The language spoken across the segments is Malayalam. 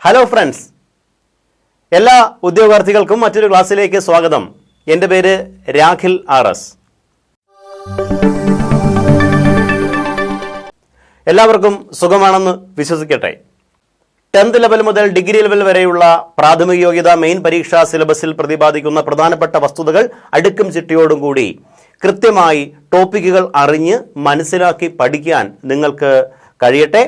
ഹലോ ഫ്രണ്ട്സ്, എല്ലാ ഉദ്യോഗാർത്ഥികൾക്കും മറ്റൊരു ക്ലാസ്സിലേക്ക് സ്വാഗതം. എൻ്റെ പേര് രാഖിൽ RS. എല്ലാവർക്കും സുഖമാണെന്ന് വിശ്വസിക്കട്ടെ. 10th ലെവൽ മുതൽ ഡിഗ്രി ലെവൽ വരെയുള്ള പ്രാഥമിക യോഗ്യത മെയിൻ പരീക്ഷാ സിലബസിൽ പ്രതിപാദിക്കുന്ന പ്രധാനപ്പെട്ട വസ്തുതകൾ അടുക്കും ചിട്ടയോടും കൂടി കൃത്യമായി ടോപ്പിക്കുകൾ അറിഞ്ഞ് മനസ്സിലാക്കി പഠിക്കാൻ നിങ്ങൾക്ക് കഴിയട്ടെ.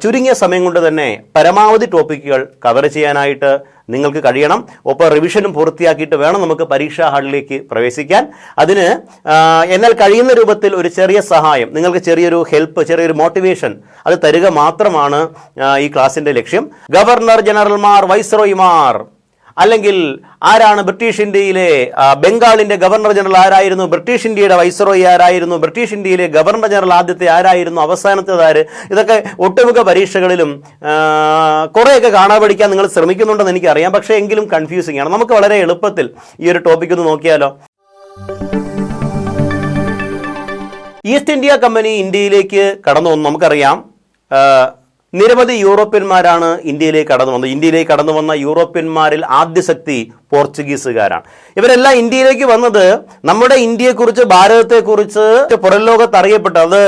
ചുരുങ്ങിയ സമയം കൊണ്ട് തന്നെ പരമാവധി ടോപ്പിക്കുകൾ കവർ ചെയ്യാനായിട്ട് നിങ്ങൾക്ക് കഴിയണം. ഒപ്പം റിവിഷനും പൂർത്തിയാക്കിയിട്ട് വേണം നമുക്ക് പരീക്ഷാ ഹാളിലേക്ക് പ്രവേശിക്കാൻ. അതിന് എന്നാൽ കഴിയുന്ന രൂപത്തിൽ ഒരു ചെറിയ സഹായം, നിങ്ങൾക്ക് ചെറിയൊരു ഹെൽപ്പ്, ചെറിയൊരു മോട്ടിവേഷൻ അത് തരിക മാത്രമാണ് ഈ ക്ലാസിൻ്റെ ലക്ഷ്യം. ഗവർണർ ജനറൽമാർ, വൈസ്രോയിമാർ, അല്ലെങ്കിൽ ആരാണ് ബ്രിട്ടീഷ് ഇന്ത്യയിലെ ബംഗാളിന്റെ ഗവർണർ ജനറൽ ആരായിരുന്നു, ബ്രിട്ടീഷ് ഇന്ത്യയുടെ വൈസ്രോയി ആരായിരുന്നു, ബ്രിട്ടീഷ് ഇന്ത്യയിലെ ഗവർണർ ജനറൽ ആദ്യത്തെ ആരായിരുന്നു, അവസാനത്തേതാര്, ഇതൊക്കെ ഒട്ടുമിക്ക പരീക്ഷകളിലും കുറേയൊക്കെ കാണാൻ പഠിക്കാൻ നിങ്ങൾ ശ്രമിക്കുന്നുണ്ടെന്ന് എനിക്കറിയാം. പക്ഷേ എങ്കിലും കൺഫ്യൂസിംഗ് ആണ്. നമുക്ക് വളരെ എളുപ്പത്തിൽ ഈ ഒരു ടോപ്പിക് ഒന്ന് നോക്കിയാലോ. ഈസ്റ്റ് ഇന്ത്യ കമ്പനി ഇന്ത്യയിലേക്ക് കടന്നു വന്നു. നമുക്കറിയാം നിരവധി യൂറോപ്യന്മാരാണ് ഇന്ത്യയിലേക്ക് കടന്നു വന്നത്. ഇന്ത്യയിലേക്ക് കടന്നു വന്ന യൂറോപ്യന്മാരിൽ ആദ്യ ശക്തി പോർച്ചുഗീസുകാരാണ്. ഇവരെല്ലാം ഇന്ത്യയിലേക്ക് വന്നത് നമ്മുടെ ഇന്ത്യയെക്കുറിച്ച്, ഭാരതത്തെക്കുറിച്ച് പുറം ലോകത്ത് അറിയപ്പെട്ടത്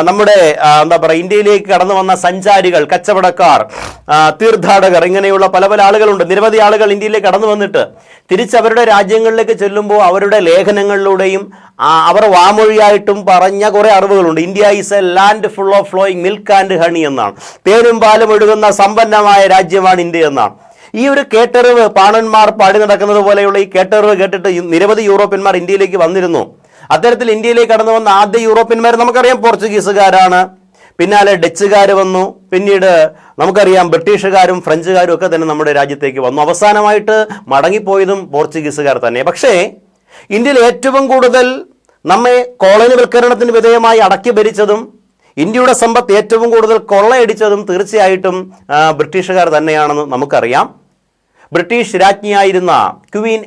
നമ്മുടെ ഇന്ത്യയിലേക്ക് കടന്നു വന്ന സഞ്ചാരികൾ, കച്ചവടക്കാർ, തീർത്ഥാടകർ, ഇങ്ങനെയുള്ള പല പല ആളുകളുണ്ട്. നിരവധി ആളുകൾ ഇന്ത്യയിലേക്ക് കടന്നു വന്നിട്ട് തിരിച്ചവരുടെ രാജ്യങ്ങളിലേക്ക് ചെല്ലുമ്പോൾ അവരുടെ ലേഖനങ്ങളിലൂടെയും അവർ വാമൊഴിയായിട്ടും പറഞ്ഞ കുറെ അറിവുകളുണ്ട്. India is a land full of flowing milk and honey എന്നാണ്. തേനും പാലും ഒഴുകുന്ന സമ്പന്നമായ രാജ്യമാണ് ഇന്ത്യ എന്നാണ്. ഈ ഒരു കേട്ടറിവ്, പാണന്മാർ പാടി നടക്കുന്നത് പോലെയുള്ള ഈ കേട്ടറിവ് കേട്ടിട്ട് നിരവധി യൂറോപ്യന്മാർ ഇന്ത്യയിലേക്ക് വന്നിരുന്നു. അത്തരത്തിൽ ഇന്ത്യയിലേക്ക് കടന്നു വന്ന ആദ്യ യൂറോപ്യന്മാർ നമുക്കറിയാം പോർച്ചുഗീസുകാരാണ്. പിന്നാലെ ഡച്ചുകാർ വന്നു. പിന്നീട് നമുക്കറിയാം ബ്രിട്ടീഷുകാരും ഫ്രഞ്ചുകാരും ഒക്കെ തന്നെ നമ്മുടെ രാജ്യത്തേക്ക് വന്നു. അവസാനമായിട്ട് മടങ്ങിപ്പോയതും പോർച്ചുഗീസുകാർ തന്നെ. പക്ഷേ ഇന്ത്യയിൽ ഏറ്റവും കൂടുതൽ നമ്മെ കോളനിവൽക്കരണത്തിന് വിധേയമായി അടക്കി ഭരിച്ചതും ഇന്ത്യയുടെ സമ്പത്ത് ഏറ്റവും കൂടുതൽ കൊള്ളയടിച്ചതും തീർച്ചയായിട്ടും ബ്രിട്ടീഷുകാർ തന്നെയാണെന്ന് നമുക്കറിയാം. ബ്രിട്ടീഷ് രാജ്ഞിയായിരുന്ന ക്വീൻ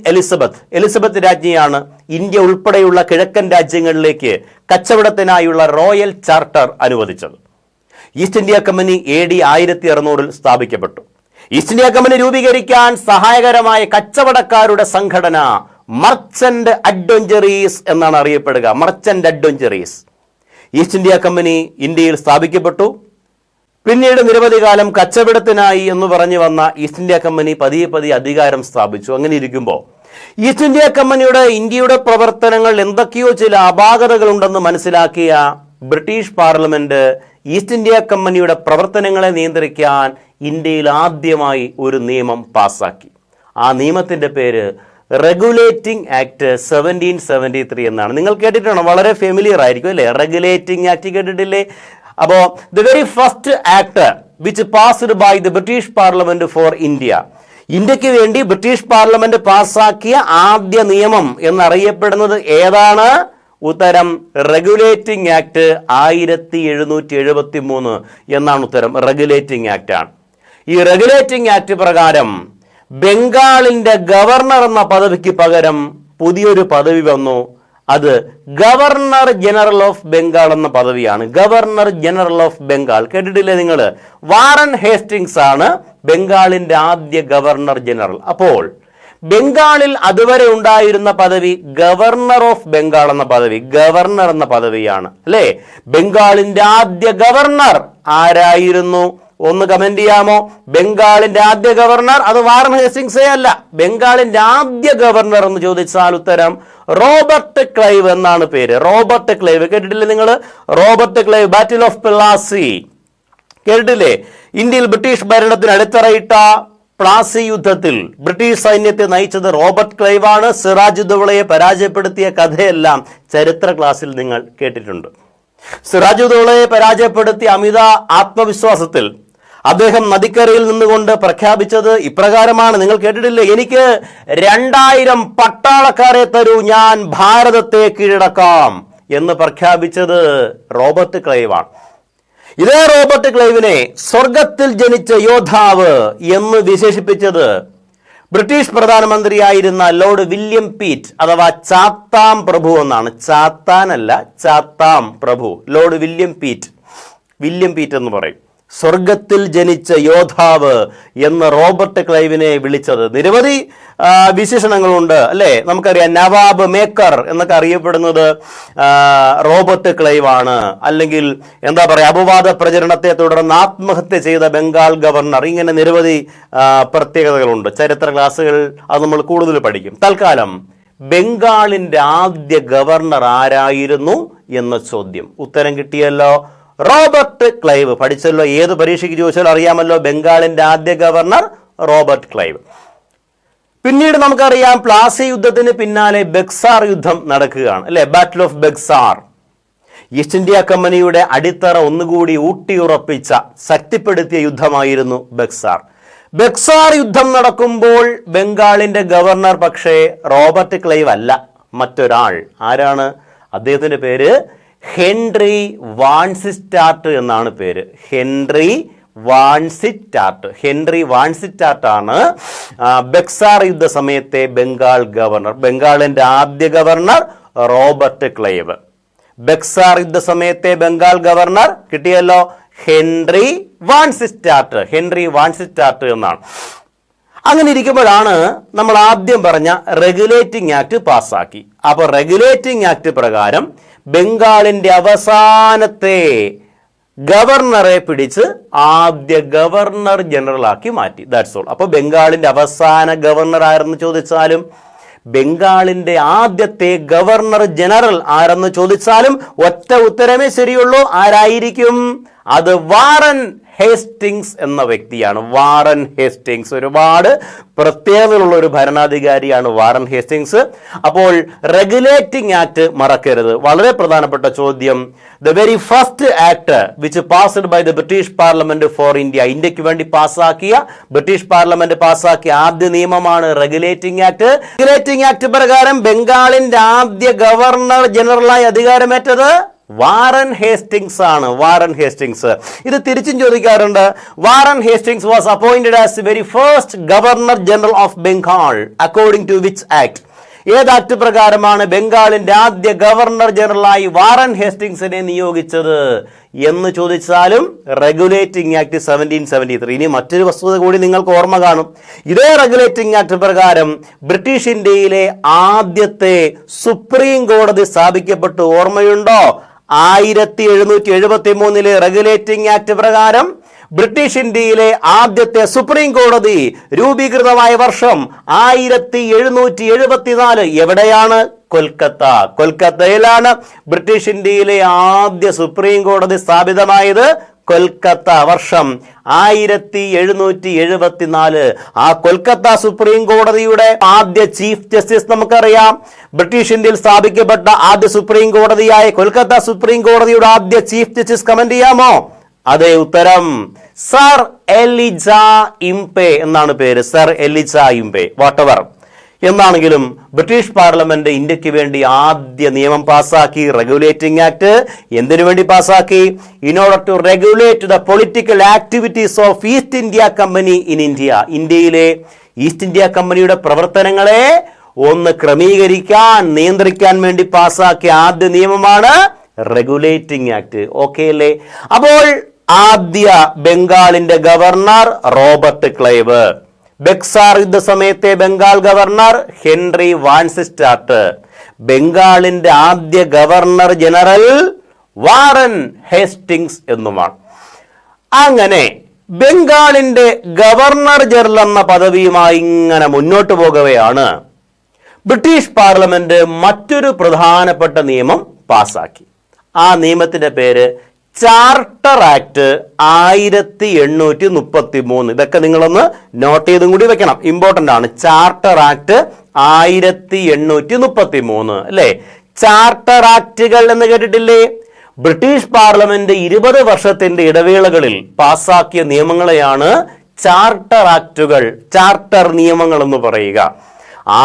എലിസബത്ത് രാജ്ഞിയാണ് ഇന്ത്യ ഉൾപ്പെടെയുള്ള കിഴക്കൻ രാജ്യങ്ങളിലേക്ക് കച്ചവടത്തിനായുള്ള റോയൽ ചാർട്ടർ അനുവദിച്ചത്. ഈസ്റ്റ് ഇന്ത്യ കമ്പനി AD 1600 സ്ഥാപിക്കപ്പെട്ടു. ഈസ്റ്റ് ഇന്ത്യ കമ്പനി രൂപീകരിക്കാൻ സഹായകരമായ കച്ചവടക്കാരുടെ സംഘടന മർച്ചന്റ് അഡ്വഞ്ചറീസ് എന്നാണ് അറിയപ്പെടുക. മർച്ചന്റ് അഡ്വഞ്ചറീസ്. ഈസ്റ്റ് ഇന്ത്യ കമ്പനി ഇന്ത്യയിൽ സ്ഥാപിക്കപ്പെട്ടു. പിന്നീട് നിരവധി കാലം കച്ചവടത്തിനായി എന്ന് പറഞ്ഞു വന്ന ഈസ്റ്റ് ഇന്ത്യ കമ്പനി പതിയെ അധികാരം സ്ഥാപിച്ചു. അങ്ങനെ ഇരിക്കുമ്പോൾ ഈസ്റ്റ് ഇന്ത്യ കമ്പനിയുടെ ഇന്ത്യയുടെ പ്രവർത്തനങ്ങൾ എന്തൊക്കെയോ ചില അപാകതകളുണ്ടെന്ന് മനസ്സിലാക്കിയ ബ്രിട്ടീഷ് പാർലമെന്റ് ഈസ്റ്റ് ഇന്ത്യ കമ്പനിയുടെ പ്രവർത്തനങ്ങളെ നിയന്ത്രിക്കാൻ ഇന്ത്യയിൽ ആദ്യമായി ഒരു നിയമം പാസാക്കി. ആ നിയമത്തിന്റെ പേര് റെഗുലേറ്റിംഗ് ആക്ട് 1773 എന്നാണ്. നിങ്ങൾ കേട്ടിട്ടാണോ? വളരെ ഫെമിലിയർ ആയിരിക്കും അല്ലേ? റെഗുലേറ്റിംഗ് ആക്ട് കേട്ടിട്ടില്ലേ? അപ്പോൾ the very first act which passed by the British parliament for India, ഇന്ത്യക്ക് വേണ്ടി ബ്രിട്ടീഷ് പാർലമെന്റ് പാസ്സാക്കിയ ആദ്യ നിയമം എന്നറിയപ്പെടുന്നത് ഏതാണ്? ഉത്തരം റെഗുലേറ്റിംഗ് ആക്ട് 1773 എന്നാണ് ഉത്തരം. റെഗുലേറ്റിംഗ് ആക്ട് ആണ്. ഈ റെഗുലേറ്റിംഗ് ആക്ട് പ്രകാരം ബംഗാളിന്റെ ഗവർണർ എന്ന പദവിക്ക് പകരം പുതിയൊരു പദവി വന്നു. അത് ഗവർണർ ജനറൽ ഓഫ് ബംഗാൾ എന്ന പദവിയാണ്. ഗവർണർ ജനറൽ ഓഫ് ബംഗാൾ കേട്ടിട്ടില്ലേ നിങ്ങൾ? വാറൻ ഹേസ്റ്റിങ്സ് ആണ് ബംഗാളിന്റെ ആദ്യ ഗവർണർ ജനറൽ. അപ്പോൾ ബംഗാളിൽ അതുവരെ ഉണ്ടായിരുന്ന പദവി ഗവർണർ ഓഫ് ബംഗാൾ എന്ന പദവി, ഗവർണർ എന്ന പദവിയാണ് അല്ലേ? ബംഗാളിന്റെ ആദ്യ ഗവർണർ ആരായിരുന്നു? ഒന്ന് കമന്റ് ചെയ്യാമോ? ബംഗാളിന്റെ ആദ്യ ഗവർണർ അത് വാറൻ ഹേസ്റ്റിങ്സേ അല്ല. ബംഗാളിന്റെ ആദ്യ ഗവർണർ എന്ന് ചോദിച്ചാൽ ഉത്തരം റോബർട്ട് ക്ലൈവ് എന്നാണ് പേര്. റോബർട്ട് ക്ലൈവ് കേട്ടിട്ടില്ലേ നിങ്ങൾ? Robert Clive, battle of Plassey കേട്ടിട്ടില്ലേ? ഇന്ത്യയിൽ ബ്രിട്ടീഷ് ഭരണത്തിന് അടിത്തറയിട്ട പ്ലാസി യുദ്ധത്തിൽ ബ്രിട്ടീഷ് സൈന്യത്തെ നയിച്ചത് റോബർട്ട് ക്ലൈവ് ആണ്. സിറാജുദ്ദൗളയെ പരാജയപ്പെടുത്തിയ കഥയെല്ലാം ചരിത്ര ക്ലാസ്സിൽ നിങ്ങൾ കേട്ടിട്ടുണ്ട്. സിറാജുദ്ദൗളയെ പരാജയപ്പെടുത്തിയ അമിത ആത്മവിശ്വാസത്തിൽ അദ്ദേഹം നദിക്കരയിൽ നിന്നുകൊണ്ട് പ്രഖ്യാപിച്ചത് ഇപ്രകാരമാണ്. നിങ്ങൾ കേട്ടിട്ടില്ലേ? എനിക്ക് 2000 പട്ടാളക്കാരെ തരൂ, ഞാൻ ഭാരതത്തെ കീഴടക്കാം എന്ന് പ്രഖ്യാപിച്ചത് റോബർട്ട് ക്ലൈവാണ്. ഇതേ റോബർട്ട് ക്ലൈവിനെ സ്വർഗത്തിൽ ജനിച്ച യോദ്ധാവ് എന്ന് വിശേഷിപ്പിച്ചത് ബ്രിട്ടീഷ് പ്രധാനമന്ത്രിയായിരുന്ന ലോർഡ് വില്യം പീറ്റ് അഥവാ ചാത്താം പ്രഭു എന്നാണ്. ചാത്താനല്ല, ചാത്താം പ്രഭു, ലോർഡ് വില്യം പീറ്റ് എന്ന് പറയും. സ്വർഗത്തിൽ ജനിച്ച യോദ്ധാവ് എന്ന് റോബർട്ട് ക്ലൈവിനെ വിളിച്ചത്. നിരവധി വിശേഷണങ്ങളുണ്ട് അല്ലേ? നമുക്കറിയാം നവാബ് മേക്കർ എന്നൊക്കെ അറിയപ്പെടുന്നത് റോബർട്ട് ക്ലൈവ് ആണ്. അല്ലെങ്കിൽ എന്താ പറയുക, അപവാദ പ്രചരണത്തെ തുടർന്ന് ആത്മഹത്യ ചെയ്ത ബംഗാൾ ഗവർണർ. ഇങ്ങനെ നിരവധി പ്രത്യേകതകളുണ്ട്. ചരിത്ര ക്ലാസ്സുകൾ അത് നമ്മൾ കൂടുതൽ പഠിക്കും. തൽക്കാലം ബംഗാളിന്റെ ആദ്യ ഗവർണർ ആരായിരുന്നു എന്ന ചോദ്യം ഉത്തരം കിട്ടിയല്ലോ. Robert Clive. പഠിച്ചല്ലോ, ഏത് പരീക്ഷയ്ക്ക് ചോദിച്ചാലും അറിയാമല്ലോ, ബംഗാളിന്റെ ആദ്യ ഗവർണർ റോബർട്ട് ക്ലൈവ്. പിന്നീട് നമുക്കറിയാം പ്ലാസി യുദ്ധത്തിന് പിന്നാലെ ബക്സാർ യുദ്ധം നടക്കുകയാണ് അല്ലെ? Battle of Buxar. East India കമ്പനിയുടെ അടിത്തറ ഒന്നുകൂടി ഊട്ടിയുറപ്പിച്ച, ശക്തിപ്പെടുത്തിയ യുദ്ധമായിരുന്നു ബക്സാർ. ബക്സാർ യുദ്ധം നടക്കുമ്പോൾ ബംഗാളിന്റെ ഗവർണർ പക്ഷേ റോബർട്ട് ക്ലൈവ് അല്ല, മറ്റൊരാൾ. ആരാണ്? അദ്ദേഹത്തിന്റെ പേര് ഹെൻറി വാൻസിറ്റാർട്ട് എന്നാണ് പേര്. ഹെൻറി വാൻസിറ്റാർട്ട്. ഹെൻറി വാൻസിറ്റാർട്ട് ആണ് ബക്സാർ യുദ്ധ സമയത്തെ ബംഗാൾ ഗവർണർ. ബംഗാളിന്റെ ആദ്യ ഗവർണർ റോബർട്ട് ക്ലൈവ്. ബക്സാർ യുദ്ധ സമയത്തെ ബംഗാൾ ഗവർണർ കിട്ടിയല്ലോ, ഹെൻറി വാൻസിറ്റാർട്ട്. ഹെൻറി വാൻസിറ്റാർട്ട് എന്നാണ്. അങ്ങനെ ഇരിക്കുമ്പോഴാണ് നമ്മൾ ആദ്യം പറഞ്ഞ റെഗുലേറ്റിംഗ് ആക്ട് പാസ്സാക്കി. അപ്പൊ റെഗുലേറ്റിംഗ് ആക്ട് പ്രകാരം ബംഗാളിന്റെ അവസാനത്തെ ഗവർണറെ പിടിച്ച് ആദ്യ ഗവർണർ ജനറൽ ആക്കി മാറ്റി. That's all. അപ്പൊ ബംഗാളിന്റെ അവസാന ഗവർണർ ആരെന്ന് ചോദിച്ചാലും, ബംഗാളിന്റെ ആദ്യത്തെ ഗവർണർ ജനറൽ ആരെന്ന് ചോദിച്ചാലും ഒറ്റ ഉത്തരമേ ശരിയുള്ളൂ. ആരായിരിക്കും? അത് വാറൻ ഹേസ്റ്റിങ്സ് എന്ന വ്യക്തിയാണ്. Warren Hastings. ഒരുപാട് പ്രത്യേകതകളുള്ള ഒരു ഭരണാധികാരിയാണ് വാറൻ ഹേസ്റ്റിങ്സ്. അപ്പോൾ റെഗുലേറ്റിംഗ് ആക്ട് മറക്കരുത്. വളരെ പ്രധാനപ്പെട്ട ചോദ്യം. The very first act which passed by the British parliament for India. ഇന്ത്യക്ക് വേണ്ടി ബ്രിട്ടീഷ് പാർലമെന്റ് പാസ്സാക്കിയ ആദ്യ നിയമമാണ് റെഗുലേറ്റിംഗ് ആക്ട്. റെഗുലേറ്റിംഗ് ആക്ട് പ്രകാരം ബംഗാളിന്റെ ആദ്യ ഗവർണർ ജനറലായി അധികാരമേറ്റത് വാറൻ ഹേസ്റ്റിങ്സ് ആണ്. Warren Hastings. ഇത് തിരിച്ചും ചോദിക്കാറുണ്ട്. Warren Hastings was appointed as very first governor general of Bengal according to which act? ഏത് ആക്ട് പ്രകാരമാണ് ബംഗാളിന്റെ ആദ്യ ഗവർണർ ജനറലായി വാറൻ ഹേസ്റ്റിങ്സിനെ നിയോഗിച്ചത് എന്ന് ചോദിച്ചാലും റെഗുലേറ്റിംഗ് ആക്ട് 1773. ഇനി മറ്റൊരു വസ്തുത കൂടി നിങ്ങൾക്ക് ഓർമ്മ കാണും. ഇതേ റെഗുലേറ്റിംഗ് ആക്ട് പ്രകാരം ബ്രിട്ടീഷ് ഇന്ത്യയിലെ ആദ്യത്തെ സുപ്രീം കോടതി സ്ഥാപിക്കപ്പെട്ടു. ഓർമ്മയുണ്ടോ? 1773 റെഗുലേറ്റിംഗ് ആക്ട് പ്രകാരം ബ്രിട്ടീഷ് ഇന്ത്യയിലെ ആദ്യത്തെ സുപ്രീം കോടതി രൂപീകൃതമായ വർഷം 1774. എവിടെയാണ്? കൊൽക്കത്ത. കൊൽക്കത്തയിലാണ് ബ്രിട്ടീഷ് ഇന്ത്യയിലെ ആദ്യ സുപ്രീം കോടതി സ്ഥാപിതമായത്. കൊൽക്കത്ത. വർഷം 1774. ആ കൊൽക്കത്ത സുപ്രീം കോടതിയുടെ ആദ്യ ചീഫ് ജസ്റ്റിസ് നമുക്കറിയാം. ബ്രിട്ടീഷ് ഇന്ത്യയിൽ സ്ഥാപിക്കപ്പെട്ട ആദ്യ സുപ്രീം കോടതിയായ കൊൽക്കത്ത സുപ്രീം കോടതിയുടെ ആദ്യ ചീഫ് ജസ്റ്റിസ് കമന്റ് ചെയ്യാമോ? അതെ, ഉത്തരം സർ എലിജ ഇംപെ എന്നാണ് പേര്. Sir Elijah ഇംപെ. Whatever എന്നാണെങ്കിലും British parliament ഇന്ത്യക്ക് വേണ്ടി ആദ്യ നിയമം പാസ്സാക്കി, റെഗുലേറ്റിംഗ് ആക്ട്. എന്തിനു വേണ്ടി പാസ്സാക്കി? In order to regulate the political activities of East India company in India. ഇന്ത്യയിലെ ഈസ്റ്റ് ഇന്ത്യ കമ്പനിയുടെ പ്രവർത്തനങ്ങളെ ഒന്ന് ക്രമീകരിക്കാൻ, നിയന്ത്രിക്കാൻ വേണ്ടി പാസ്സാക്കിയ ആദ്യ നിയമമാണ് റെഗുലേറ്റിംഗ് ആക്ട്. ഓക്കെ അല്ലേ? അപ്പോൾ ആദ്യ ബംഗാളിന്റെ ഗവർണർ റോബർട്ട് ക്ലൈവ്. ബക്സാർ യുദ്ധ സമയത്തെ ബംഗാൾ ഗവർണർ ഹെൻറി വാൻസിറ്റാർട്ട്. ബംഗാളിന്റെ ആദ്യ ഗവർണർ ജനറൽ വാറൻ ഹേസ്റ്റിങ്സ് എന്നുമാണ്. അങ്ങനെ ബംഗാളിന്റെ ഗവർണർ ജനറൽ എന്ന പദവിയുമായി ഇങ്ങനെ മുന്നോട്ട് പോകവെയാണ് ബ്രിട്ടീഷ് പാർലമെന്റ് മറ്റൊരു പ്രധാനപ്പെട്ട നിയമം പാസാക്കി. ആ നിയമത്തിന്റെ പേര് ചാർട്ടർ ആക്ട് 1833. ഇതൊക്കെ നിങ്ങളൊന്ന് നോട്ട് ചെയ്തും കൂടി വെക്കണം, ഇമ്പോർട്ടന്റ് ആണ്. ചാർട്ടർ ആക്ട് 1833 അല്ലേ? ചാർട്ടർ ആക്ടുകൾ എന്ന് കേട്ടിട്ടില്ലേ? ബ്രിട്ടീഷ് പാർലമെന്റ് 20 വർഷത്തിന്റെ ഇടവേളകളിൽ പാസാക്കിയ നിയമങ്ങളെയാണ് ചാർട്ടർ ആക്ടുകൾ, ചാർട്ടർ നിയമങ്ങൾ എന്ന് പറയുക.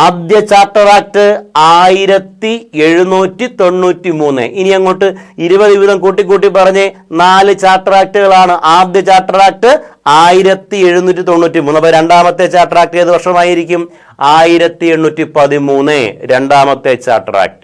ആദ്യ ചാർട്ടർ ആക്ട് 1793. ഇനി അങ്ങോട്ട് 20 വീതം കൂട്ടിക്കൂട്ടി പറഞ്ഞ് 4 ചാർട്ടർ ആക്ടുകളാണ്. ആദ്യ ചാർട്ടർ ആക്ട് 1793. അപ്പൊ രണ്ടാമത്തെ ചാർട്ടർ ആക്ട് ഏത് വർഷമായിരിക്കും? 1813. രണ്ടാമത്തെ ചാർട്ടർ ആക്ട്.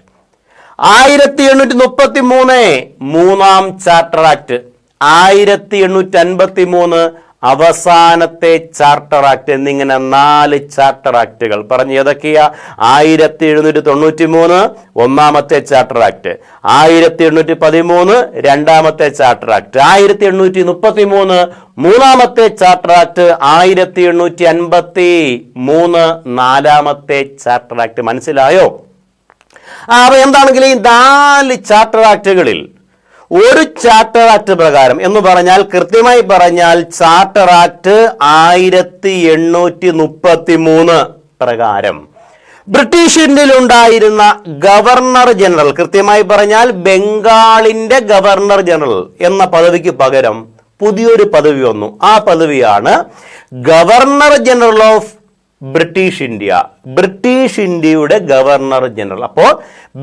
1833 മൂന്നാം ചാർട്ടർ ആക്ട്. 1853 അവസാനത്തെ ചാർട്ടർ ആക്ട് എന്നിങ്ങനെ 4 ചാർട്ടർ ആക്ടുകൾ പറഞ്ഞു. ഏതൊക്കെയാ? 1793 ഒന്നാമത്തെ ചാർട്ടർ ആക്ട്, 1813 രണ്ടാമത്തെ ചാർട്ടർ ആക്ട്, 1833 മൂന്നാമത്തെ ചാർട്ടർ ആക്ട്, 1853 നാലാമത്തെ ചാർട്ടർ ആക്ട്. മനസ്സിലായോ? അപ്പൊ എന്താണെങ്കിലും ഈ 4 ചാർട്ടർ ആക്ടുകളിൽ ഒരു ചാർട്ടർ ആക്ട് പ്രകാരം എന്ന് പറഞ്ഞാൽ, കൃത്യമായി പറഞ്ഞാൽ ചാർട്ടർ ആക്ട് 1833 പ്രകാരം ബ്രിട്ടീഷ് ഇന്ത്യയിൽ ഉണ്ടായിരുന്ന ഗവർണർ ജനറൽ, കൃത്യമായി പറഞ്ഞാൽ ബംഗാളിന്റെ ഗവർണർ ജനറൽ എന്ന പദവിക്ക് പകരം പുതിയൊരു പദവി വന്നു. ആ പദവിയാണ് governor general of British India. British ഇന്ത്യയുടെ ഗവർണർ ജനറൽ. അപ്പോൾ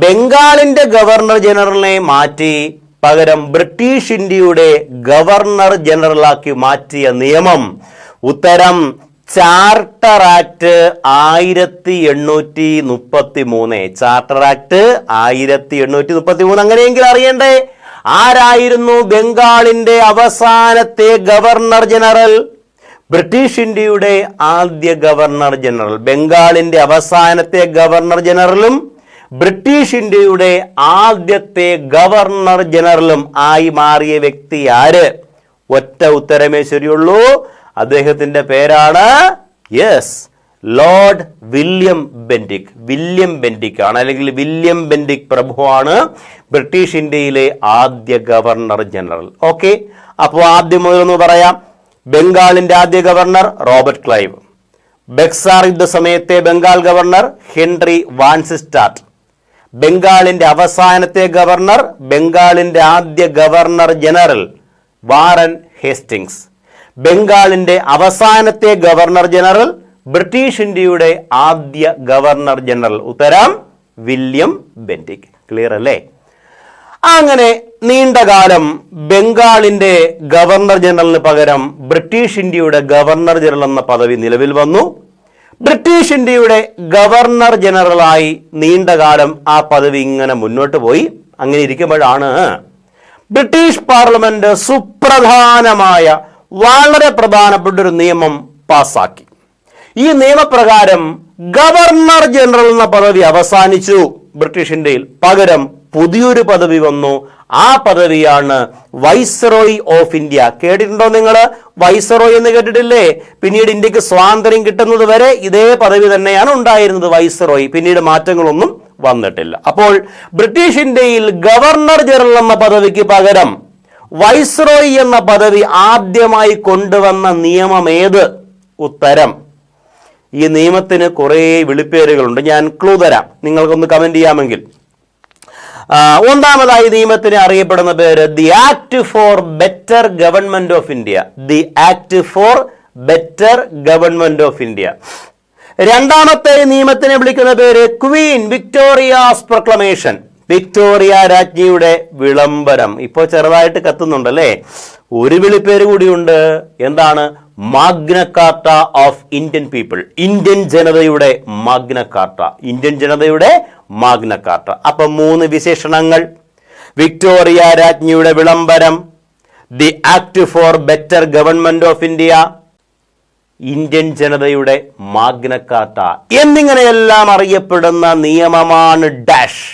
ബംഗാളിന്റെ ഗവർണർ ജനറലിനെ മാറ്റി പകരം ബ്രിട്ടീഷ് ഇന്ത്യയുടെ ഗവർണർ ജനറലാക്കി മാറ്റിയ നിയമം ഉത്തരം ചാർട്ടർ ആക്ട് 1833. Charter act 1833. അങ്ങനെയെങ്കിൽ അറിയണ്ടേ ആരായിരുന്നു ബംഗാളിന്റെ അവസാനത്തെ ഗവർണർ ജനറൽ? ബ്രിട്ടീഷ് ഇന്ത്യയുടെ ആദ്യ ഗവർണർ ജനറൽ. ബംഗാളിന്റെ അവസാനത്തെ ഗവർണർ ജനറലും ബ്രിട്ടീഷ് ഇന്ത്യയുടെ ആദ്യത്തെ ഗവർണർ ജനറലും ആയി മാറിയ വ്യക്തി ആര്? ഒറ്റ ഉത്തരമേ ശരിയുള്ളൂ. അദ്ദേഹത്തിന്റെ പേരാണ് Lord William Bentinck. William Bentinck ആണ്, അല്ലെങ്കിൽ വില്യം ബെന്റിക് പ്രഭുവാണ് ബ്രിട്ടീഷ് ഇന്ത്യയിലെ ആദ്യ ഗവർണർ ജനറൽ. ഓക്കെ, അപ്പോൾ ആദ്യം മുതലൊന്ന് പറയാം. ബംഗാളിന്റെ ആദ്യ ഗവർണർ റോബർട്ട് ക്ലൈവ്. ബക്സാർ യുദ്ധ സമയത്തെ ബംഗാൾ ഗവർണർ ഹെൻറി വാൻസിസ്റ്റാർട്ട്. ബംഗാളിന്റെ അവസാനത്തെ ഗവർണർ, ബംഗാളിന്റെ ആദ്യ ഗവർണർ ജനറൽ വാറൻ ഹേസ്റ്റിങ്സ്. ബംഗാളിന്റെ അവസാനത്തെ ഗവർണർ ജനറൽ, ബ്രിട്ടീഷ് ഇന്ത്യയുടെ ആദ്യ ഗവർണർ ജനറൽ. ഉത്തരം വില്യം ബെന്റിക്. ക്ലിയർ അല്ലേ? അങ്ങനെ നീണ്ടകാലം ബംഗാളിന്റെ ഗവർണർ ജനറലിന് പകരം ബ്രിട്ടീഷ് ഇന്ത്യയുടെ ഗവർണർ ജനറൽ എന്ന പദവി നിലവിൽ വന്നു. ബ്രിട്ടീഷ് ഇന്ത്യയുടെ ഗവർണർ ജനറലായി നീണ്ടകാലം ആ പദവി ഇങ്ങനെ മുന്നോട്ട് പോയി. അങ്ങനെ ഇരിക്കുമ്പോഴാണ് ബ്രിട്ടീഷ് പാർലമെന്റ് സുപ്രധാനമായ വളരെ പ്രധാനപ്പെട്ട ഒരു നിയമം പാസാക്കി. ഈ നിയമപ്രകാരം ഗവർണർ ജനറൽ എന്ന പദവി അവസാനിച്ചു ബ്രിട്ടീഷ് ഇന്ത്യയിൽ. പകരം പുതിയൊരു പദവി വന്നു. ആ പദവിയാണ് വൈസ്രോയി ഓഫ് ഇന്ത്യ. കേട്ടിട്ടുണ്ടോ നിങ്ങൾ? വൈസ്രോയി എന്ന് കേട്ടിട്ടില്ലേ? പിന്നീട് ഇന്ത്യക്ക് സ്വാതന്ത്ര്യം കിട്ടുന്നത് വരെ ഇതേ പദവി തന്നെയാണ് ഉണ്ടായിരുന്നത്, വൈസ്രോയി. പിന്നീട് മാറ്റങ്ങളൊന്നും വന്നിട്ടില്ല. അപ്പോൾ ബ്രിട്ടീഷ് ഇന്ത്യയിൽ ഗവർണർ ജനറൽ എന്ന പദവിക്ക് പകരം വൈസ്രോയി എന്ന പദവി ആദ്യമായി കൊണ്ടുവന്ന നിയമം ഏത്? ഉത്തരം, ഈ നിയമത്തിന് കുറേ വിളിപ്പേരുകളുണ്ട്. ഞാൻ ക്ലൂ തരാം, നിങ്ങൾക്കൊന്ന് കമന്റ് ചെയ്യാമെങ്കിൽ. ഒന്നാമതായി നിയമത്തിന് അറിയപ്പെടുന്ന പേര് the act for better government of India. The act for better government of India. രണ്ടാമത്തെ നിയമത്തിനെ വിളിക്കുന്ന പേര് ക്വീൻ വിക്ടോറിയാസ് പ്രൊക്ലമേഷൻ. വിക്ടോറിയ രാജ്ഞിയുടെ വിളംബരം. ഇപ്പോൾ ചെറുതായിട്ട് കത്തുന്നുണ്ടല്ലേ? ഒരു വിളിപ്പേര് കൂടിയുണ്ട്. എന്താണ്? Magna Carta of Indian people. Indian ജനതയുടെ മാഗ്ന കാർട്ട. ഇന്ത്യൻ ജനതയുടെ മാഗ്ന കാർട്ട. അപ്പൊ 3 വിശേഷണങ്ങൾ: വിക്ടോറിയ രാജ്ഞിയുടെ വിളംബരം, the act for better government of India, Indian ജനതയുടെ മാഗ്ന കാർട്ട എന്നിങ്ങനെയെല്ലാം അറിയപ്പെടുന്ന നിയമമാണ് ഡാഷ്.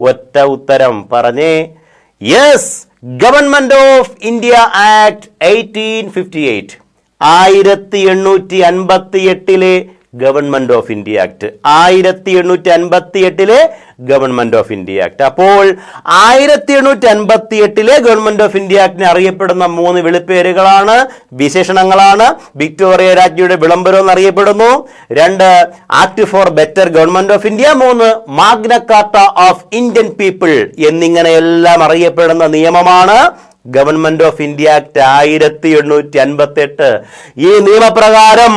ഒറ്റ ഉത്തരം പറഞ്ഞേ. Yes, government of India act 1858. 1858 government of India act. 1858 government of India act. അപ്പോൾ 1858 ഗവൺമെന്റ് ഓഫ് ഇന്ത്യ ആക്ടിനെ അറിയപ്പെടുന്ന 3 വിളിപ്പേരുകളാണ്, വിശേഷണങ്ങളാണ്. വിക്ടോറിയ രാജ്ഞിയുടെ വിളംബരം എന്നറിയപ്പെടുന്നു. 2, act for better government of India. 3, Magna Carta of Indian people എന്നിങ്ങനെയെല്ലാം അറിയപ്പെടുന്ന നിയമമാണ് ഗവൺമെന്റ് ഓഫ് ഇന്ത്യ ആക്ട് 1858. ഈ നിയമപ്രകാരം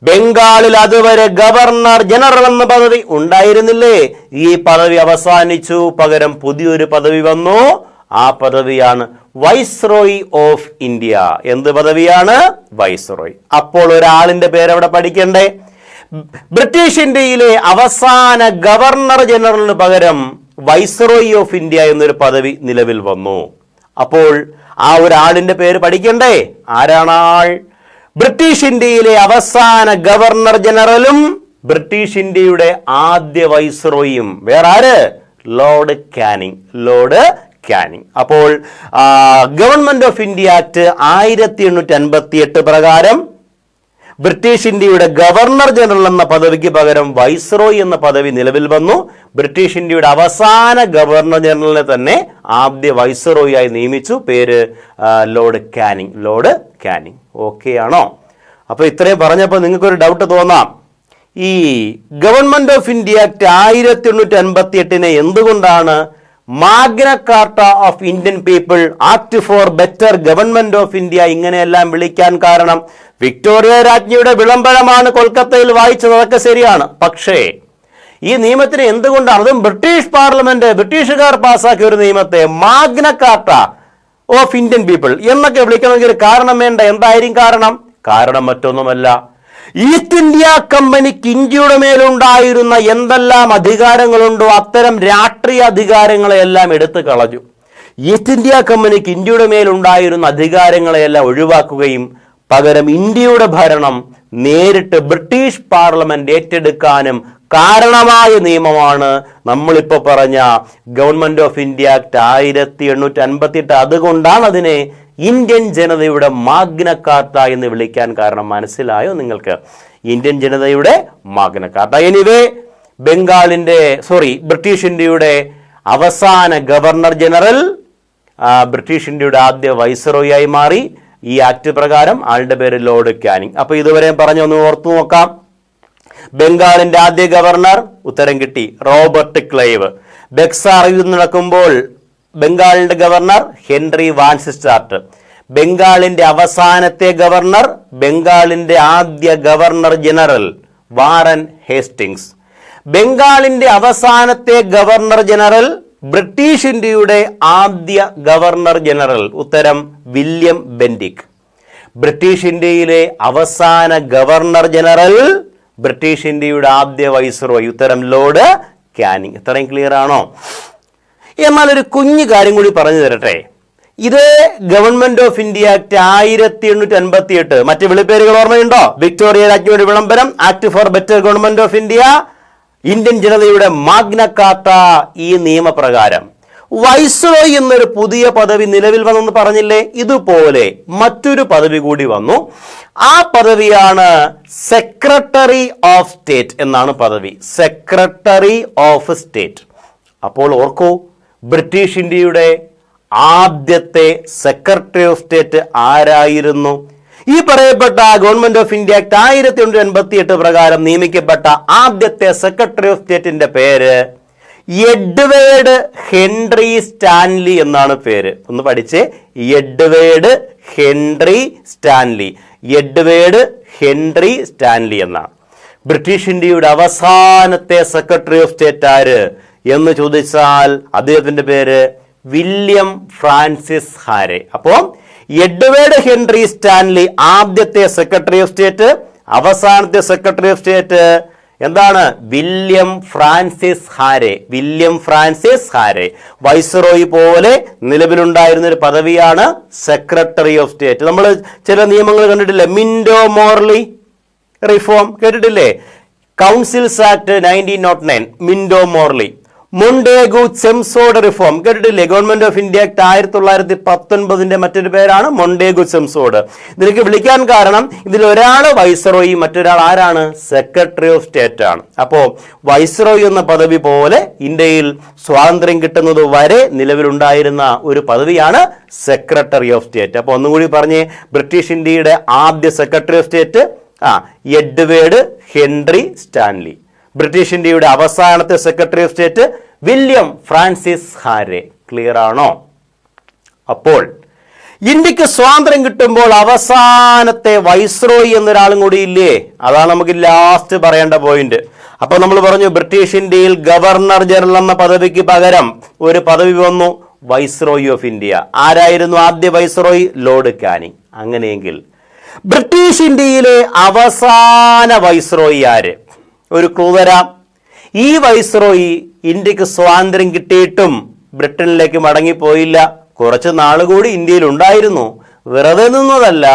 ബംഗാളിൽ അതുവരെ ഗവർണർ ജനറൽ എന്ന പദവി ഉണ്ടായിരുന്നില്ലേ? ഈ പദവി അവസാനിച്ചു. പകരം പുതിയൊരു പദവി വന്നു. ആ പദവിയാണ് വൈസ്രോയി ഓഫ് ഇന്ത്യ. എന്ത് പദവിയാണ്? വൈസ്രോയി. അപ്പോൾ ഒരാളിന്റെ പേര് അവിടെ പഠിക്കണ്ടേ? ബ്രിട്ടീഷ് ഇന്ത്യയിലെ അവസാന ഗവർണർ ജനറലിന് പകരം വൈസ്രോയി ഓഫ് ഇന്ത്യ എന്നൊരു പദവി നിലവിൽ വന്നു. അപ്പോൾ ആ ഒരാളിന്റെ പേര് പഠിക്കണ്ടേ? ആരാണാൾ? ബ്രിട്ടീഷ് ഇന്ത്യയിലെ അവസാന ഗവർണർ ജനറലും ബ്രിട്ടീഷ് ഇന്ത്യയുടെ ആദ്യ വൈസ്രോയും വേറെ ആര്? Lord Canning. Lord Canning. അപ്പോൾ ഗവൺമെന്റ് ഓഫ് ഇന്ത്യ ആക്ട് 1858 പ്രകാരം ബ്രിട്ടീഷ് ഇന്ത്യയുടെ ഗവർണർ ജനറൽ എന്ന പദവിക്ക് പകരം വൈസ്രോയി എന്ന പദവി നിലവിൽ വന്നു. ബ്രിട്ടീഷ് ഇന്ത്യയുടെ അവസാന ഗവർണർ ജനറലിനെ തന്നെ ആദ്യ വൈസ്രോയിയായി നിയമിച്ചു. പേര് Lord Canning. Lord Canning. Okay ആണോ? അപ്പൊ ഇത്രയും പറഞ്ഞപ്പോൾ നിങ്ങൾക്കൊരു ഡൗട്ട് തോന്നാം, ഈ ഗവൺമെന്റ് ഓഫ് ഇന്ത്യ ആക്ട് 1858 എന്തുകൊണ്ടാണ് Magna Carta of Indian people, act for better government of India ഇങ്ങനെയെല്ലാം വിളിക്കാൻ കാരണം? വിക്ടോറിയ രാജ്ഞിയുടെ വിളംബരമാണ് കൊൽക്കത്തയിൽ വായിച്ചത്, അതൊക്കെ ശരിയാണ്. പക്ഷേ ഈ നിയമത്തിന് എന്തുകൊണ്ടാണ്, അതും ബ്രിട്ടീഷ് പാർലമെന്റ്, ബ്രിട്ടീഷുകാർ പാസ്സാക്കിയ ഒരു നിയമത്തെ Magna Carta of Indian people എന്നൊക്കെ വിളിക്കണമെങ്കിൽ കാരണം വേണ്ട. എന്തായിരിക്കും കാരണം? കാരണം മറ്റൊന്നുമല്ല, ഈസ്റ്റ് ഇന്ത്യ കമ്പനിക്ക് ഇന്ത്യയുടെ മേലുണ്ടായിരുന്ന എന്തെല്ലാം അധികാരങ്ങളുണ്ടോ അത്തരം രാഷ്ട്രീയ അധികാരങ്ങളെയെല്ലാം എടുത്തു കളഞ്ഞു. ഈസ്റ്റ് ഇന്ത്യ കമ്പനിക്ക് ഇന്ത്യയുടെ മേലുണ്ടായിരുന്ന അധികാരങ്ങളെയെല്ലാം ഒഴിവാക്കുകയും പകരം ഇന്ത്യയുടെ ഭരണം നേരിട്ട് ബ്രിട്ടീഷ് പാർലമെന്റ് ഏറ്റെടുക്കാനും കാരണമായ നിയമമാണ് നമ്മളിപ്പോൾ പറഞ്ഞ ഗവൺമെന്റ് ഓഫ് ഇന്ത്യ ആക്ട് 1858. അതുകൊണ്ടാണ് അതിനെ ഇന്ത്യൻ ജനതയുടെ മാഗ്ന കാർട്ട എന്ന് വിളിക്കാൻ കാരണം. മനസ്സിലായോ നിങ്ങൾക്ക്? ഇന്ത്യൻ ജനതയുടെ മാഗ്ന കാർട്ട. എനിവേ, ബ്രിട്ടീഷ് ഇന്ത്യയുടെ അവസാന ഗവർണർ ജനറൽ ബ്രിട്ടീഷ് ഇന്ത്യയുടെ ആദ്യ വൈസ്രോയായി മാറി. ഈ ആക്ട് പ്രകാരം ആളുടെ പേര് ലോർഡ് കാനിങ്. അപ്പൊ ഇതുവരെ പറഞ്ഞൊന്ന് ഓർത്തു നോക്കാം. ബംഗാളിന്റെ ആദ്യ ഗവർണർ, ഉത്തരം കിട്ടി, റോബർട്ട് ക്ലൈവ്. ബക്സാർ യുദ്ധം നടക്കുമ്പോൾ ബംഗാളിന്റെ ഗവർണർ ഹെൻറി വാൻസിസ്റ്റാർട്ട്. ബംഗാളിന്റെ അവസാനത്തെ ഗവർണർ, ബംഗാളിന്റെ ആദ്യ ഗവർണർ ജനറൽ വാറൻ ഹേസ്റ്റിങ്സ്. ബംഗാളിന്റെ അവസാനത്തെ ഗവർണർ ജനറൽ, ബ്രിട്ടീഷ് ഇന്ത്യയുടെ ആദ്യ ഗവർണർ ജനറൽ, ഉത്തരം വില്യം ബെന്റിക്. ബ്രിട്ടീഷ് ഇന്ത്യയിലെ അവസാന ഗവർണർ ജനറൽ, ബ്രിട്ടീഷ് ഇന്ത്യയുടെ ആദ്യ വൈസ്രോയി, ഉത്തരം ലോർഡ് കാനിങ്. ഇത്രയും ക്ലിയർ ആണോ? എന്നാൽ ഒരു കുഞ്ഞു കാര്യം കൂടി പറഞ്ഞു തരട്ടെ. ഇത് ഗവൺമെന്റ് ഓഫ് ഇന്ത്യ ആക്ട് 1858, മറ്റ് വിളിപ്പേരുകൾ ഓർമ്മയുണ്ടോ? വിക്ടോറിയ രാജ്ഞിയുടെ വിളംബരം, act for better government of India, Indian ജനതയുടെ മാഗ്ന കാർട്ട. ഈ നിയമപ്രകാരം വൈസ്രോയി എന്നൊരു പുതിയ പദവി നിലവിൽ വന്നെന്ന് പറഞ്ഞില്ലേ? ഇതുപോലെ മറ്റൊരു പദവി കൂടി വന്നു. ആ പദവിയാണ് സെക്രട്ടറി ഓഫ് സ്റ്റേറ്റ് എന്നാണ് പദവി. Secretary of state. അപ്പോൾ ഓർക്കൂ, ബ്രിട്ടീഷ് ഇന്ത്യയുടെ ആദ്യത്തെ സെക്രട്ടറി ഓഫ് സ്റ്റേറ്റ് ആരായിരുന്നു? ഈ പറയപ്പെട്ട ഗവൺമെന്റ് ഓഫ് ഇന്ത്യ ആക്ട് 1858 പ്രകാരം നിയമിക്കപ്പെട്ട ആദ്യത്തെ സെക്രട്ടറി ഓഫ് സ്റ്റേറ്റിന്റെ പേര് എഡ്വേർഡ് ഹെൻറി സ്റ്റാൻലി എന്നാണ് പേര്. ഒന്ന് പഠിച്ചേ, Edward Henry Stanley. Edward Henry Stanley എന്നാണ്. ബ്രിട്ടീഷ് ഇന്ത്യയുടെ അവസാനത്തെ സെക്രട്ടറി ഓഫ് സ്റ്റേറ്റ് ആര് എന്ന് ചോദിച്ചാൽ അദ്ദേഹത്തിന്റെ പേര് വില്യം ഫ്രാൻസിസ് ഹാരെ. അപ്പോൾ എഡ്വേർഡ് ഹെൻറി സ്റ്റാൻലി ആദ്യത്തെ സെക്രട്ടറി ഓഫ് സ്റ്റേറ്റ്, അവസാനത്തെ സെക്രട്ടറി ഓഫ് സ്റ്റേറ്റ് എന്താണ്? William Francis Hare. William Francis Hare. Viceroy പോലെ നിലവിലുണ്ടായിരുന്ന ഒരു പദവിയാണ് സെക്രട്ടറി ഓഫ് സ്റ്റേറ്റ്. നമ്മൾ ചില നിയമങ്ങൾ കണ്ടിട്ടില്ലേ? മിന്റോ മോർലി റിഫോം കേട്ടിട്ടില്ലേ? Councils act 1909, Minto Morley. Montagu Chelmsford reform കേട്ടിട്ടില്ലേ? ഗവൺമെന്റ് ഓഫ് ഇന്ത്യ ആക്ട് 1919 മറ്റൊരു പേരാണ് മൊണ്ടേഗു ചെംസോഡ്. ഇതിലേക്ക് വിളിക്കാൻ കാരണം ഇതിൽ ഒരാൾ വൈസ്രോയി, മറ്റൊരാൾ ആരാണ്? സെക്രട്ടറി ഓഫ് സ്റ്റേറ്റ് ആണ്. അപ്പോ വൈസ്രോയി എന്ന പദവി പോലെ ഇന്ത്യയിൽ സ്വാതന്ത്ര്യം കിട്ടുന്നത് വരെ നിലവിലുണ്ടായിരുന്ന ഒരു പദവിയാണ് സെക്രട്ടറി ഓഫ് സ്റ്റേറ്റ്. അപ്പൊ ഒന്നും കൂടി പറഞ്ഞേ, ബ്രിട്ടീഷ് ഇന്ത്യയുടെ ആദ്യ secretary of state Edward Henry Stanley. British ഇന്ത്യയുടെ അവസാനത്തെ secretary of state William Francis Hare. Clear ആണോ? അപ്പോൾ ഇന്ത്യക്ക് സ്വാതന്ത്ര്യം കിട്ടുമ്പോൾ അവസാനത്തെ വൈസ്രോയി എന്നൊരാളും കൂടി ഇല്ലേ? അതാണ് നമുക്ക് ലാസ്റ്റ് പറയേണ്ട പോയിന്റ്. അപ്പൊ നമ്മൾ പറഞ്ഞു ബ്രിട്ടീഷ് ഇന്ത്യയിൽ ഗവർണർ ജനറൽ എന്ന പദവിക്ക് പകരം ഒരു പദവി വന്നു, വൈസ്രോയി ഓഫ് ഇന്ത്യ. ആരായിരുന്നു ആദ്യ വൈസ്രോയി? Lord Canning. അങ്ങനെയെങ്കിൽ ബ്രിട്ടീഷ് ഇന്ത്യയിലെ അവസാന വൈസ്രോയി ആര്? ഒരു ക്ലൂ തരാം. ഈ വൈസ്രോയി ഇന്ത്യക്ക് സ്വാതന്ത്ര്യം കിട്ടിയിട്ടും ബ്രിട്ടനിലേക്ക് മടങ്ങിപ്പോയില്ല. കുറച്ച് നാളുകൂടി ഇന്ത്യയിൽ ഉണ്ടായിരുന്നു. വെറുതെ നിന്നതല്ല,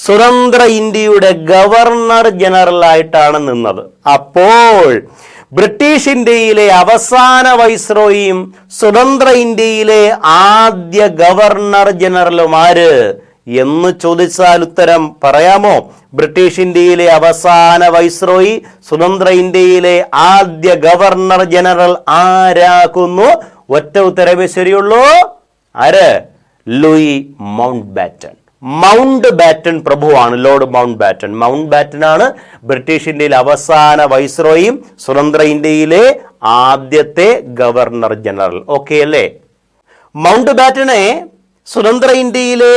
സ്വതന്ത്ര ഇന്ത്യയുടെ ഗവർണർ ജനറൽ ആയിട്ടാണ് നിന്നത്. അപ്പോൾ ബ്രിട്ടീഷ് ഇന്ത്യയിലെ അവസാന വൈസ്രോയിയും സ്വതന്ത്ര ഇന്ത്യയിലെ ആദ്യ ഗവർണർ ജനറലും ആര് എന്ന് ചോദിച്ചാൽ ഉത്തരം പറയാമോ? ബ്രിട്ടീഷ് ഇന്ത്യയിലെ അവസാന വൈസ്രോയി, സ്വതന്ത്ര ഇന്ത്യയിലെ ആദ്യ ഗവർണർ ജനറൽ ആരാകുന്നു? ഒറ്റ ഉത്തരവേ ശരിയുള്ളൂ. ആര്? Louis Mountbatten. Mountbatten പ്രഭുവാണ്, lord Mountbatten. Mountbatten ആണ് ബ്രിട്ടീഷ് ഇന്ത്യയിലെ അവസാന വൈസ്രോയിയും സ്വതന്ത്ര ഇന്ത്യയിലെ ആദ്യത്തെ ഗവർണർ ജനറൽ. ഓക്കെ അല്ലേ? മൗണ്ട് ബാറ്റനെ സ്വതന്ത്ര ഇന്ത്യയിലെ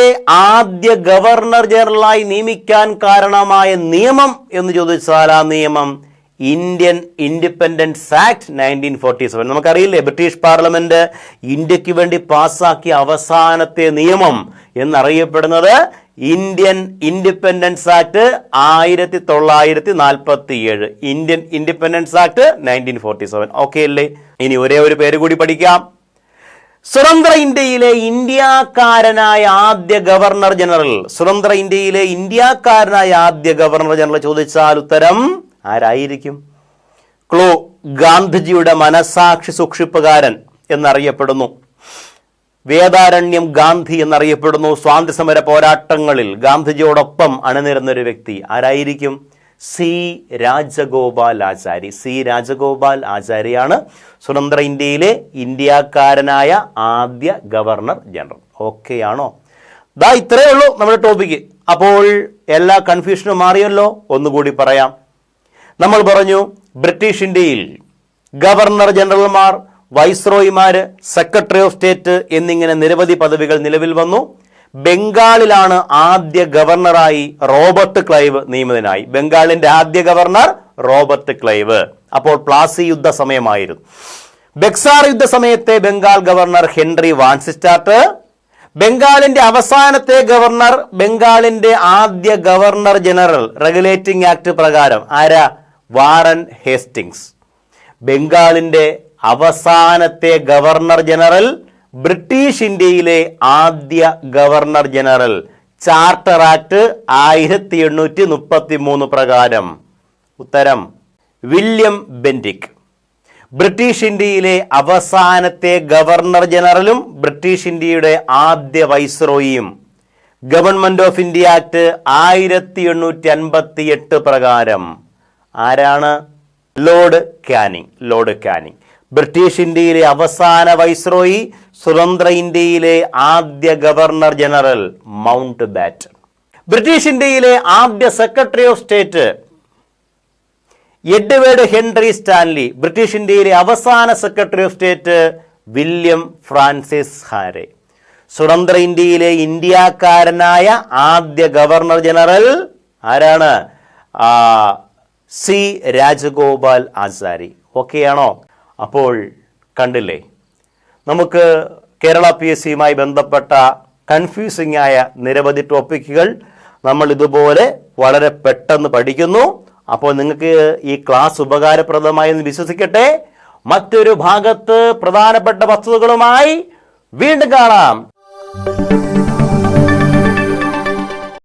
ആദ്യ ഗവർണർ ജനറലായി നിയമിക്കാൻ കാരണമായ നിയമം എന്ന് ചോദിച്ചാൽ ആ നിയമം ഇന്ത്യൻ ഇൻഡിപെൻഡൻസ് ആക്ട് 1947. നമുക്കറിയില്ലേ, ബ്രിട്ടീഷ് പാർലമെന്റ് ഇന്ത്യക്ക് വേണ്ടി പാസ്സാക്കിയ അവസാനത്തെ നിയമം എന്നറിയപ്പെടുന്നത് Indian independence act 1947. Indian independence act 1947. Okay അല്ലേ? ഇനി ഒരേ ഒരു പേര് കൂടി പഠിക്കാം. സ്വതന്ത്ര ഇന്ത്യയിലെ ഇന്ത്യക്കാരനായ ആദ്യ ഗവർണർ ജനറൽ, സ്വതന്ത്ര ഇന്ത്യയിലെ ഇന്ത്യക്കാരനായ ആദ്യ ഗവർണർ ജനറൽ ചോദിച്ചാൽ ഉത്തരം ആരായിരിക്കും? ക്ലൂ: ഗാന്ധിജിയുടെ മനസാക്ഷി സൂക്ഷിപ്പുകാരൻ എന്നറിയപ്പെടുന്നു. വേദാരണ്യം ഗാന്ധി എന്നറിയപ്പെടുന്നു. സ്വാതന്ത്ര്യസമര പോരാട്ടങ്ങളിൽ ഗാന്ധിജിയോടൊപ്പം അണിനിരന്നൊരു വ്യക്തി ആരായിരിക്കും? സി രാജഗോപാൽ ആചാരി. സി രാജഗോപാൽ ആചാര്യാണ് സ്വതന്ത്ര ഇന്ത്യയിലെ ഇന്ത്യക്കാരനായ ആദ്യ ഗവർണർ ജനറൽ. ഓക്കെ ആണോ? ദാ ഇത്രയേ ഉള്ളൂ നമ്മുടെ ടോപ്പിക്ക്. അപ്പോൾ എല്ലാ കൺഫ്യൂഷനും മാറിയല്ലോ. ഒന്നുകൂടി പറയാം. നമ്മൾ പറഞ്ഞു, ബ്രിട്ടീഷ് ഇന്ത്യയിൽ ഗവർണർ ജനറൽമാർ, വൈസ്രോയിമാര്, സെക്രട്ടറി ഓഫ് സ്റ്റേറ്റ് എന്നിങ്ങനെ നിരവധി പദവികൾ നിലവിൽ വന്നു. ബംഗാളിലാണ് ആദ്യ ഗവർണറായി റോബർട്ട് ക്ലൈവ് നിയമിതനായി. ബംഗാളിന്റെ ആദ്യ ഗവർണർ റോബർട്ട് ക്ലൈവ്. അപ്പോൾ പ്ലാസി യുദ്ധ സമയമായിരുന്നു. ബക്സാർ യുദ്ധ സമയത്തെ ബംഗാൾ ഗവർണർ ഹെൻറി വാൻസിസ്റ്റാർട്ട്. ബംഗാളിന്റെ അവസാനത്തെ ഗവർണർ, ബംഗാളിന്റെ ആദ്യ ഗവർണർ ജനറൽ റെഗുലേറ്റിംഗ് ആക്ട് പ്രകാരം ആരാ? Warren Hastings. ബംഗാളിന്റെ അവസാനത്തെ ഗവർണർ ജനറൽ, ബ്രിട്ടീഷ് ഇന്ത്യയിലെ ആദ്യ ഗവർണർ ജനറൽ, ചാർട്ടർ ആക്ട് 1833 പ്രകാരം. ഉത്തരം വില്യം ബെന്റിക്. ബ്രിട്ടീഷ് ഇന്ത്യയിലെ അവസാനത്തെ ഗവർണർ ജനറലും ബ്രിട്ടീഷ് ഇന്ത്യയുടെ ആദ്യ വൈസ്രോയിയും. ഗവൺമെന്റ് ഓഫ് ഇന്ത്യ ആക്ട് 1858 പ്രകാരം ആരാണ്? Lord Canning. Lord Canning. British ഇന്ത്യയിലെ അവസാന വൈസ്രോയി, സ്വതന്ത്ര ഇന്ത്യയിലെ ആദ്യ governor general Mountbatten. British ഇന്ത്യയിലെ ആദ്യ secretary of state Edward Henry Stanley. British ഇന്ത്യയിലെ അവസാന secretary of state William Francis Hare. സ്വതന്ത്ര ഇന്ത്യയിലെ ഇന്ത്യക്കാരനായ ആദ്യ ഗവർണർ ജനറൽ ആരാണ്? C Rajagopalachari. ഓക്കെയാണോ? അപ്പോൾ കണ്ടില്ലേ, നമുക്ക് കേരള PSCയുമായി ബന്ധപ്പെട്ട കൺഫ്യൂസിംഗ് ആയ നിരവധി ടോപ്പിക്കുകൾ നമ്മൾ ഇതുപോലെ വളരെ പെട്ടെന്ന് പഠിക്കുന്നു. അപ്പോൾ നിങ്ങൾക്ക് ഈ ക്ലാസ് ഉപകാരപ്രദമായി എന്ന് വിശ്വസിക്കട്ടെ. മറ്റൊരു ഭാഗത്ത് പ്രധാനപ്പെട്ട വസ്തുതകളുമായി വീണ്ടും കാണാം.